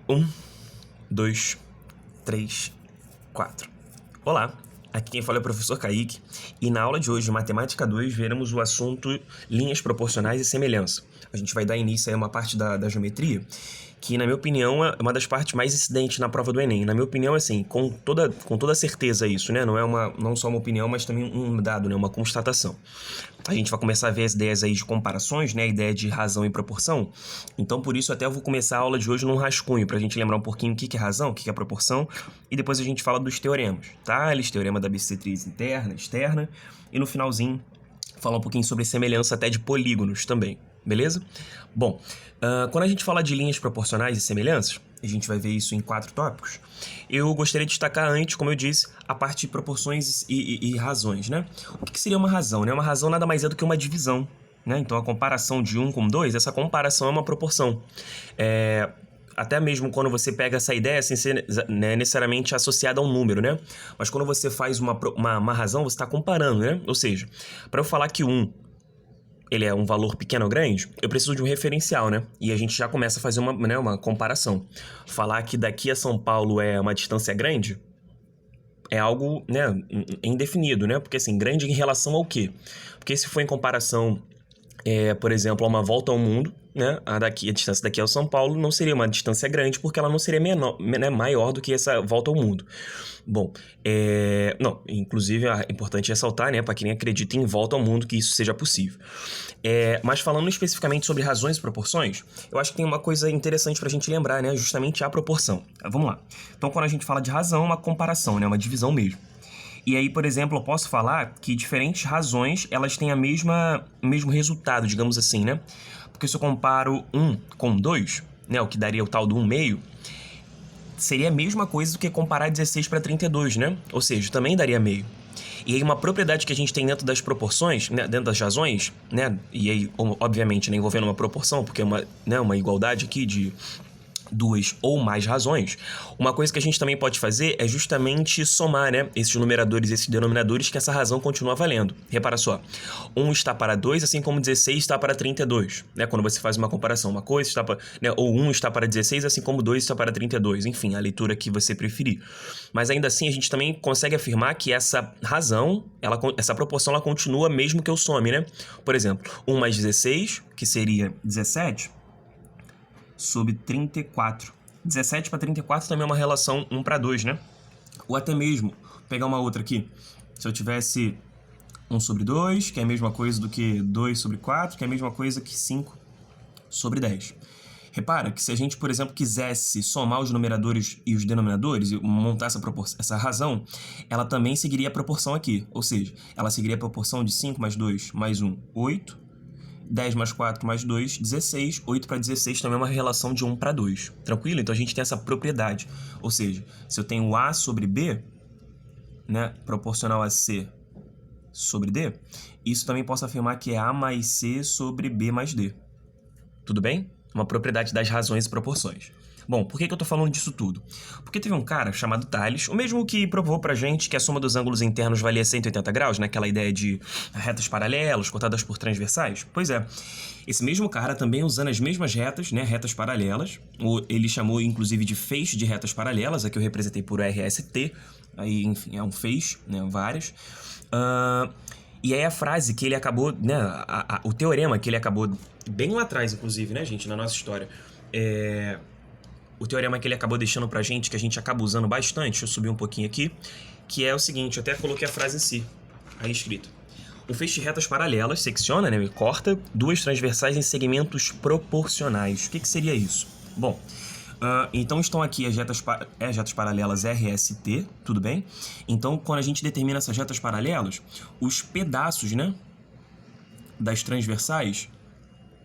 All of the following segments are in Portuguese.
Um, dois, três, quatro. Olá, aqui quem fala é o professor Kaique e na aula de hoje, de Matemática 2, veremos o assunto linhas proporcionais e semelhança. A gente vai dar início a uma parte da geometria que, na minha opinião, é uma das partes mais incidentes na prova do Enem. Na minha opinião, assim, com toda certeza isso, né? Não só uma opinião, mas também um dado, né? Uma constatação. A gente vai começar a ver as ideias aí de comparações, né? A ideia de razão e proporção. Então, por isso, até eu vou começar a aula de hoje num rascunho, pra gente lembrar um pouquinho o que é razão, o que é proporção, e depois a gente fala dos teoremas. Tales, teorema da bissetriz interna, externa, e no finalzinho, falar um pouquinho sobre semelhança até de polígonos também, beleza? Bom, quando a gente fala de linhas proporcionais e semelhanças, a gente vai ver isso em 4 tópicos. Eu gostaria de destacar antes, como eu disse, a parte de proporções e razões, né? O que seria uma razão, né? Uma razão nada mais é do que uma divisão, né? Então, a comparação de 1 com 2, essa comparação é uma proporção. Até mesmo quando você pega essa ideia sem ser, né, necessariamente associada a um número, né? Mas quando você faz uma razão, você está comparando, né? Ou seja, para eu falar que 1 ele é um valor pequeno ou grande, eu preciso de um referencial, né? E a gente já começa a fazer uma comparação. Falar que daqui a São Paulo é uma distância grande é algo, né, indefinido, né? Porque assim, grande em relação ao quê? Porque se for em comparação, por exemplo, a uma volta ao mundo, né? A distância daqui ao São Paulo não seria uma distância grande porque ela não seria menor, né, maior do que essa volta ao mundo. Bom, não, inclusive é importante ressaltar, né, para quem acredita em volta ao mundo, que isso seja possível. Mas falando especificamente sobre razões e proporções, eu acho que tem uma coisa interessante para a gente lembrar, né, justamente a proporção. Vamos lá. Então, quando a gente fala de razão, é uma comparação, né, uma divisão mesmo. E aí, por exemplo, eu posso falar que diferentes razões, elas têm o mesmo resultado, digamos assim, né? Porque se eu comparo 1 com 2, né, o que daria o tal do 1 meio, seria a mesma coisa do que comparar 16 para 32, né? Ou seja, também daria meio. E aí uma propriedade que a gente tem dentro das proporções, né, dentro das razões, né, e aí, obviamente, né, envolvendo uma proporção, porque é uma igualdade aqui de duas ou mais razões, uma coisa que a gente também pode fazer é justamente somar, né, esses numeradores e esses denominadores, que essa razão continua valendo. Repara só, 1 está para 2, assim como 16 está para 32, né, quando você faz uma comparação, uma coisa está para, né, ou 1 está para 16, assim como 2 está para 32, enfim, a leitura que você preferir. Mas ainda assim, a gente também consegue afirmar que essa razão, essa proporção, ela continua mesmo que eu some, né? Por exemplo, 1 mais 16, que seria 17, sobre 34. 17 para 34 também é uma relação 1 para 2, né? Ou até mesmo, pegar uma outra aqui. Se eu tivesse 1 sobre 2, que é a mesma coisa do que 2 sobre 4, que é a mesma coisa que 5 sobre 10. Repara que se a gente, por exemplo, quisesse somar os numeradores e os denominadores e montar essa razão, ela também seguiria a proporção aqui. Ou seja, ela seguiria a proporção de 5 mais 2 mais 1, 8. 10 mais 4 mais 2, 16. 8 para 16 também é uma relação de 1 para 2. Tranquilo? Então a gente tem essa propriedade. Ou seja, se eu tenho A sobre B, né, proporcional a C sobre D, isso também posso afirmar que é A mais C sobre B mais D. Tudo bem? Uma propriedade das razões e proporções. Bom, por que eu tô falando disso tudo? Porque teve um cara chamado Tales, o mesmo que provou pra gente que a soma dos ângulos internos valia 180 graus, naquela ideia de retas paralelas cortadas por transversais. Pois é, esse mesmo cara também usando as mesmas retas, né, retas paralelas, ele chamou inclusive de feixe de retas paralelas, aqui eu representei por RST, aí enfim, é um feixe, né, várias. E aí a frase que ele acabou, né, o teorema que ele acabou bem lá atrás, inclusive, né, gente, na nossa história, o teorema que ele acabou deixando pra gente, que a gente acaba usando bastante, deixa eu subir um pouquinho aqui, que é o seguinte, eu até coloquei a frase em si, aí escrito. Um feixe de retas paralelas secciona, né, e corta duas transversais em segmentos proporcionais. O que seria isso? Bom, então estão aqui as retas paralelas RST, tudo bem? Então, quando a gente determina essas retas paralelas, os pedaços, né, das transversais,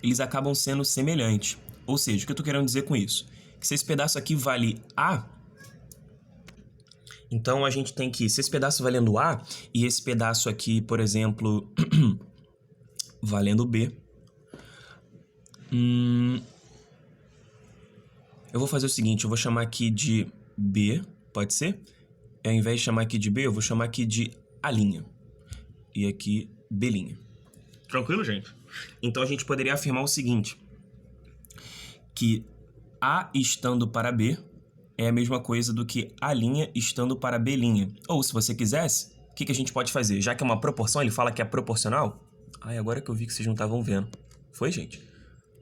eles acabam sendo semelhantes. Ou seja, o que eu estou querendo dizer com isso? Que se esse pedaço aqui vale A, então a gente tem que, se esse pedaço valendo A e esse pedaço aqui, por exemplo, valendo B, eu vou fazer o seguinte, eu vou chamar aqui de B, pode ser? Ao invés de chamar aqui de B, eu vou chamar aqui de A'. E aqui B'. Tranquilo, gente? Então a gente poderia afirmar o seguinte, que A estando para B é a mesma coisa do que A' estando para B'. Ou, se você quisesse, o que a gente pode fazer? Já que é uma proporção, ele fala que é proporcional. Ai, agora que eu vi que vocês não estavam vendo. Foi, gente?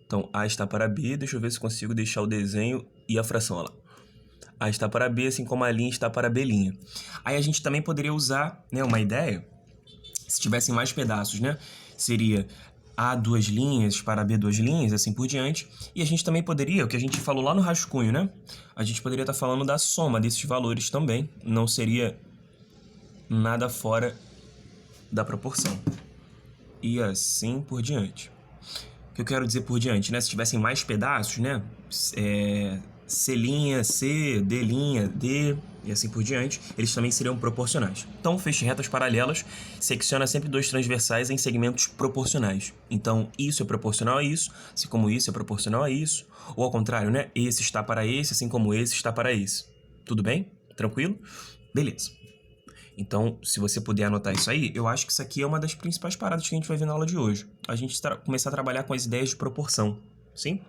Então, A está para B, deixa eu ver se consigo deixar o desenho e a fração, olha lá. A está para B, assim como a' está para B'. Aí a gente também poderia usar, né, uma ideia, se tivessem mais pedaços, né? Seria A duas linhas para B duas linhas, assim por diante. E a gente também poderia, o que a gente falou lá no rascunho, né? A gente poderia estar falando da soma desses valores também. Não seria nada fora da proporção. E assim por diante. O que eu quero dizer por diante, né? Se tivessem mais pedaços, né? C', C, D', D e assim por diante, eles também seriam proporcionais. Então, feixe retas paralelas secciona sempre dois transversais em segmentos proporcionais. Então, isso é proporcional a isso, assim como isso é proporcional a isso. Ou ao contrário, né? Esse está para esse, assim como esse está para esse. Tudo bem? Tranquilo? Beleza. Então, se você puder anotar isso aí, eu acho que isso aqui é uma das principais paradas que a gente vai ver na aula de hoje. A gente começar a trabalhar com as ideias de proporção, sim?